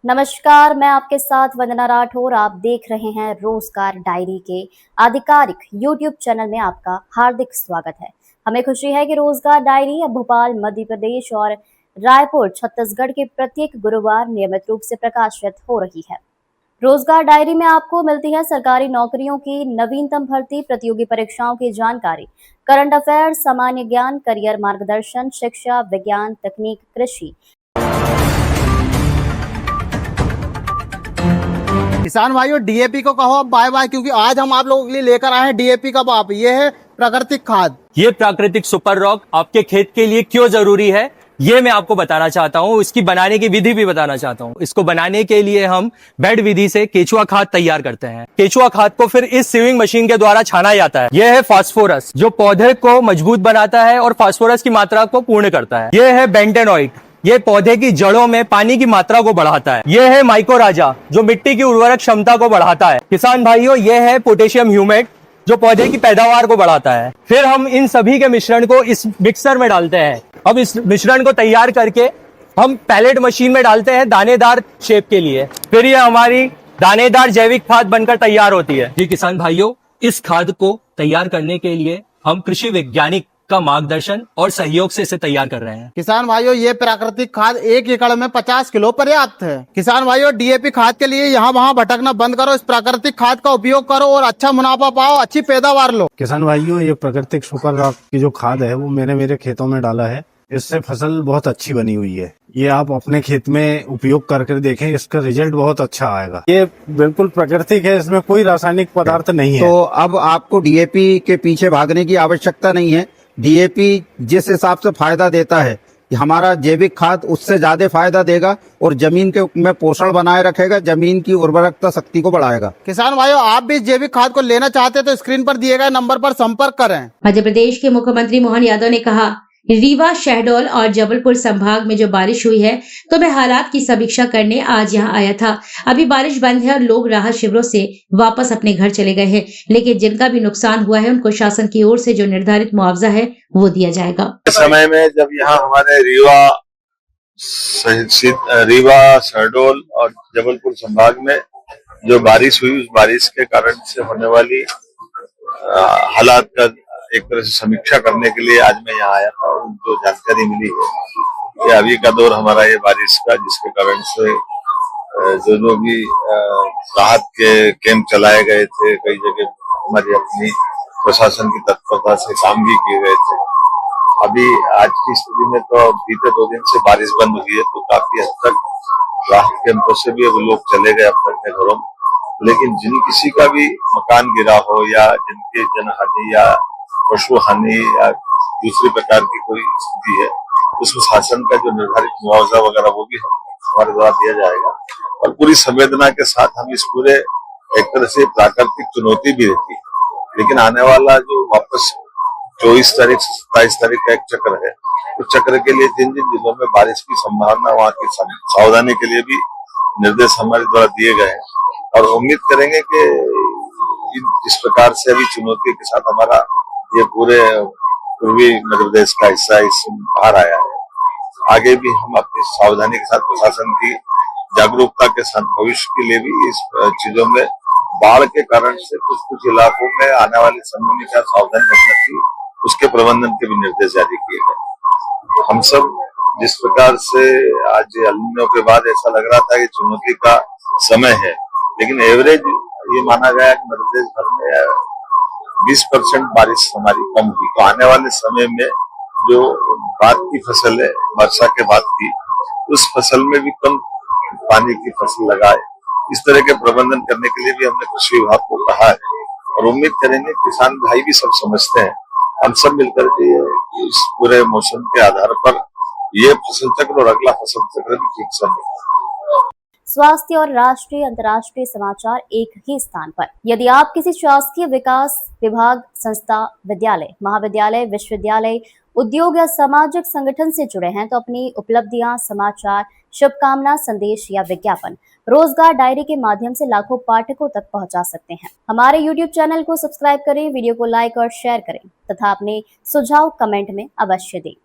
नमस्कार, मैं आपके साथ वंदना राठौर। आप देख रहे हैं रोजगार डायरी के आधिकारिक यूट्यूब चैनल में आपका हार्दिक स्वागत है। हमें खुशी है कि रोजगार डायरी अब भोपाल मध्य प्रदेश और रायपुर छत्तीसगढ़ के प्रत्येक गुरुवार नियमित रूप से प्रकाशित हो रही है। रोजगार डायरी में आपको मिलती है सरकारी नौकरियों की नवीनतम भर्ती, प्रतियोगी परीक्षाओं की जानकारी, करंट अफेयर्स, सामान्य ज्ञान, करियर मार्गदर्शन, शिक्षा, विज्ञान, तकनीक, कृषि। किसान भाइयों, डीएपी को कहो अब बाय बाय, क्योंकि आज हम आप लोगों के लिए लेकर आए हैं डीएपी का बाप। ये है प्राकृतिक खाद। ये प्राकृतिक सुपर रॉक आपके खेत के लिए क्यों जरूरी है, ये मैं आपको बताना चाहता हूँ। इसकी बनाने की विधि भी बताना चाहता हूँ। इसको बनाने के लिए हम बेड विधि से केचुआ खाद तैयार करते हैं। केचुआ खाद को फिर इस सीविंग मशीन के द्वारा छाना जाता है। यह है फास्फोरस, जो पौधे को मजबूत बनाता है और फास्फोरस की मात्रा को पूर्ण करता है। यह है बेंटेनॉइड, ये पौधे की जड़ों में पानी की मात्रा को बढ़ाता है। यह है माइकोराजा, जो मिट्टी की उर्वरक क्षमता को बढ़ाता है। किसान भाइयों, यह है पोटेशियम ह्यूमेट, जो पौधे की पैदावार को बढ़ाता है। फिर हम इन सभी के मिश्रण को इस मिक्सर में डालते हैं। अब इस मिश्रण को तैयार करके हम पैलेट मशीन में डालते हैं दानेदार शेप के लिए। फिर ये हमारी दानेदार जैविक खाद बनकर तैयार होती है। जी किसान भाइयों, इस खाद को तैयार करने के लिए हम कृषि वैज्ञानिक का मार्गदर्शन और सहयोग से इसे तैयार कर रहे हैं। किसान भाइयों, ये प्राकृतिक खाद 1 एकड़ में 50 किलो पर्याप्त है। किसान भाइयों, डीएपी खाद के लिए यहाँ वहाँ भटकना बंद करो, इस प्राकृतिक खाद का उपयोग करो और अच्छा मुनाफा पाओ, अच्छी पैदावार लो। किसान भाइयों, ये प्राकृतिक सुपर रॉक की जो खाद है वो मैंने मेरे खेतों में डाला है। इससे फसल बहुत अच्छी बनी हुई है। ये आप अपने खेत में उपयोग करके देखें, इसका रिजल्ट बहुत अच्छा आएगा। ये बिल्कुल प्राकृतिक है, इसमें कोई रासायनिक पदार्थ नहीं है। तो अब आपको डीएपी के पीछे भागने की आवश्यकता नहीं है। डीएपी जिस हिसाब से फायदा देता है, हमारा जैविक खाद उससे ज्यादा फायदा देगा और जमीन के में पोषण बनाए रखेगा, जमीन की उर्वरकता शक्ति को बढ़ाएगा। किसान भाइयों, आप भी जैविक खाद को लेना चाहते हैं तो स्क्रीन पर दिए गए नंबर पर संपर्क करें। मध्य प्रदेश के मुख्यमंत्री मोहन यादव ने कहा, रीवा, शहडोल और जबलपुर संभाग में जो बारिश हुई है, तो मैं हालात की समीक्षा करने आज यहां आया था। अभी बारिश बंद है और लोग राहत शिविरों से वापस अपने घर चले गए हैं, लेकिन जिनका भी नुकसान हुआ है उनको शासन की ओर से जो निर्धारित मुआवजा है वो दिया जाएगा। समय में जब यहाँ हमारे रीवा, शहडोल और जबलपुर संभाग में जो बारिश हुई, उस बारिश के कारण से होने वाली हालात का एक तरह से समीक्षा करने के लिए आज मैं यहाँ आया था। और जो जानकारी मिली है कि अभी का दौर हमारा ये बारिश का, जिसके कारण से जो भी राहत के कैंप चलाए गए थे, कई जगह हमारी अपनी प्रशासन की तत्परता से काम भी किए गए थे। अभी आज की स्थिति में तो बीते 2 दिन से बारिश बंद हुई है, तो काफी हद तक राहत कैंपों से भी अब लोग चले गए अपने अपने घरों में। लेकिन जिन किसी का भी मकान गिरा हो या जिनके जनहानि या पशु हानि या दूसरी प्रकार की कोई स्थिति है, उसमें शासन का जो निर्धारित मुआवजा वगैरह वो भी हमारे द्वारा दिया जाएगा। और पूरी संवेदना के साथ हम इस पूरे एक तरह से प्राकृतिक चुनौती भी रहती है, लेकिन आने वाला जो वापस 24 तारीख से 27 तारीख का एक चक्र है, उस चक्र के लिए जिन जिन जिलों में बारिश की संभावना, वहाँ की सावधानी के लिए भी निर्देश हमारे द्वारा दिए गए हैं। और उम्मीद करेंगे कि जिस प्रकार से अभी चुनौती के साथ हमारा ये पूरे पूर्वी मध्य प्रदेश का हिस्सा इसमें बाहर आया है, आगे भी हम अपनी सावधानी के साथ प्रशासन की जागरूकता के साथ भविष्य के लिए भी इस चीजों में बाढ़ के कारण से कुछ इलाकों में आने वाले समय में क्या सावधानी रखना चाहिए, उसके प्रबंधन के भी निर्देश जारी किए गए। हम सब जिस प्रकार से आज एल नीनो के बाद ऐसा लग रहा था कि चुनौती का समय है, लेकिन एवरेज ये माना गया कि मध्य प्रदेश भर में 20% बारिश हमारी कम हुई। तो आने वाले समय में जो बाद की फसल है, वर्षा के बाद की, उस फसल में भी कम पानी की फसल लगाए, इस तरह के प्रबंधन करने के लिए भी हमने कृषि विभाग को कहा है। और उम्मीद करेंगे किसान भाई भी सब समझते हैं, हम सब मिलकर के इस पूरे मौसम के आधार पर ये फसल चक्र और अगला फसल चक्र भी ठीक समय स्वास्थ्य और राष्ट्रीय अंतर्राष्ट्रीय समाचार एक ही स्थान पर। यदि आप किसी शासकीय विकास विभाग, संस्था, विद्यालय, महाविद्यालय, विश्वविद्यालय, उद्योग या सामाजिक संगठन से जुड़े हैं, तो अपनी उपलब्धियां, समाचार, शुभकामना, संदेश या विज्ञापन रोजगार डायरी के माध्यम से लाखों पाठकों तक पहुंचा सकते हैं। हमारे YouTube चैनल को सब्सक्राइब करें, वीडियो को लाइक और शेयर करें तथा अपने सुझाव कमेंट में अवश्य दें।